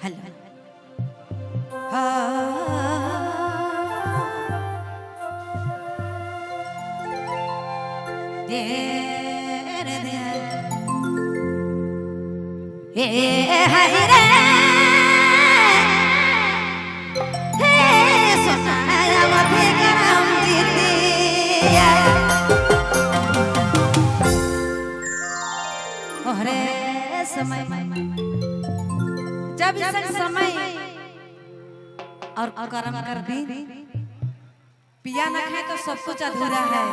हल दे रे दे हे हाय रे हे सोनाया मथे करम दीदी ओरे समय जब इस समय और कर्म कर दी पिया न खाए तो सब कुछ अधूरा है।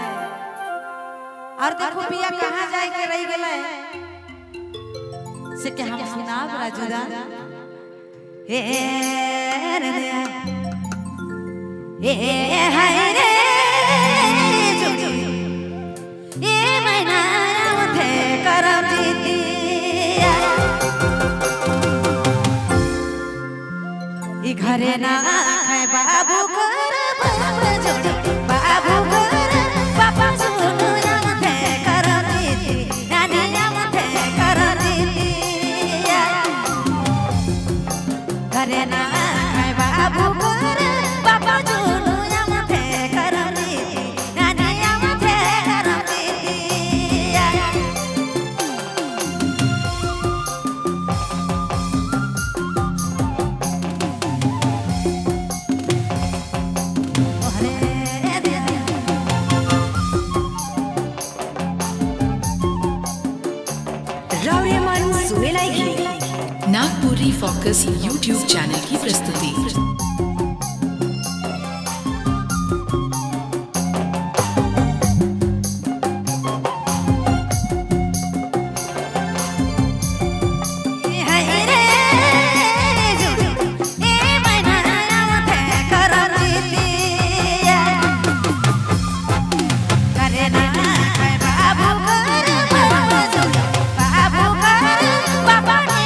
और देखो पिया कहाँ जाए के रह गए से के हम सुनाब राजुदा हे रे हे हाय रे जोड़ी ए मैना उठे करम दीदी ई घरे ना खाए बाबू कर बाबा जोड़ी बाबू कर पापा सुनु नामते कर दीदी नानी नामते कर दीदी घरे ना खाए बाबू कर पापा सुनु नामते कर दीदी नानी नामते कर दीदी नागपुरी फोकस यूट्यूब चैनल की प्रस्तुति। बाबा ने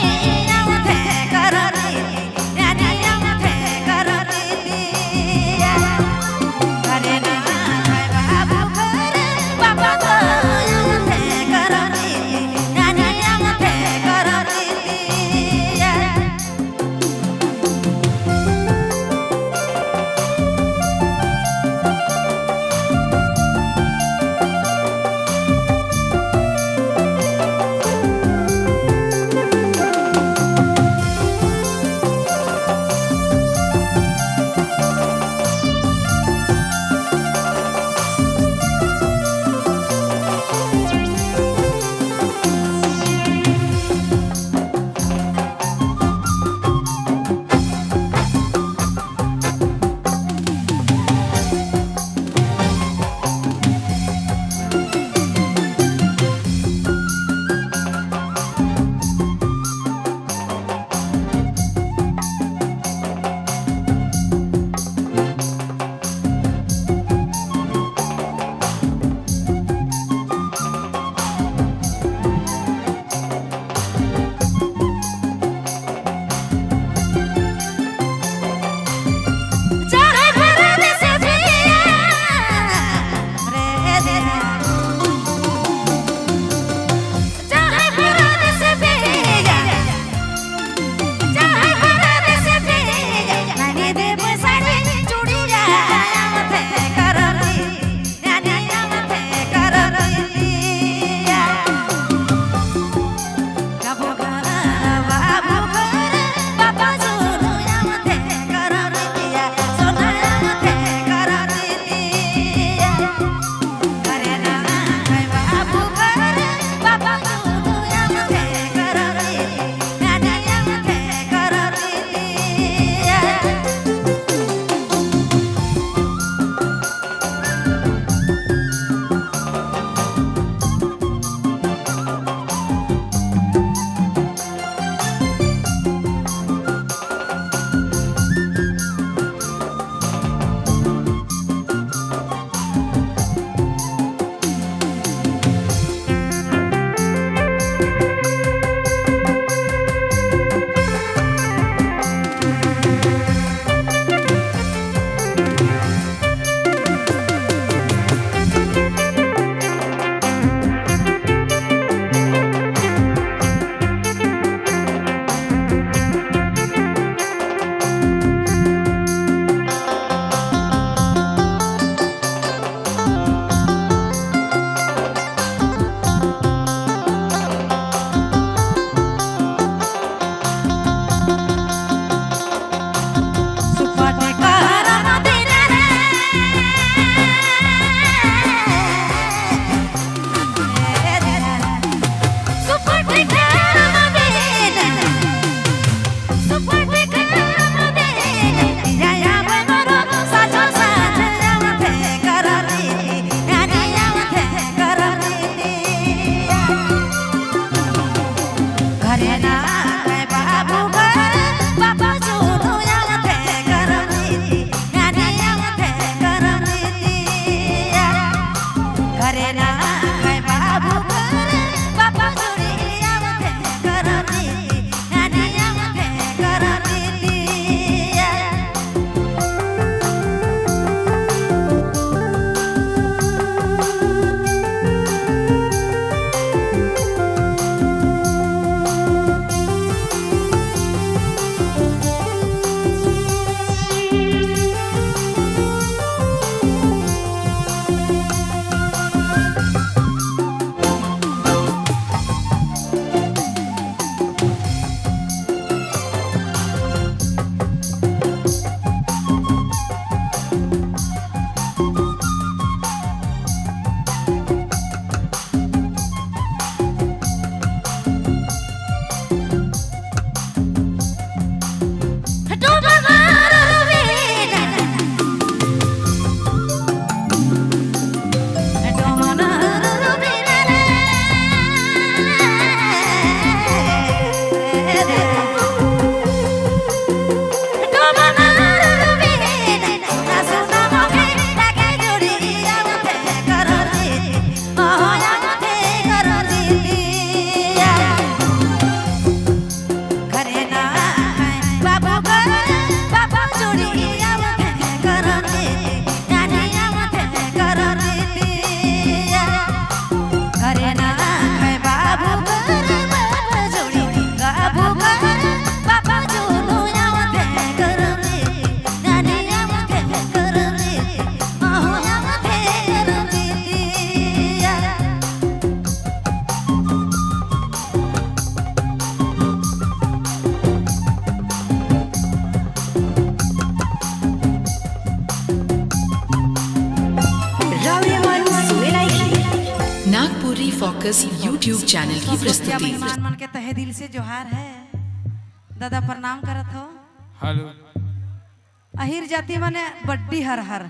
फोकस यूट्यूब चैनल की प्रस्तुति। मेहमान मन के तहे दिल से जोहार है। दादा प्रणाम करत हो। हेलो। अहिर जाति मने बड्डी हर हर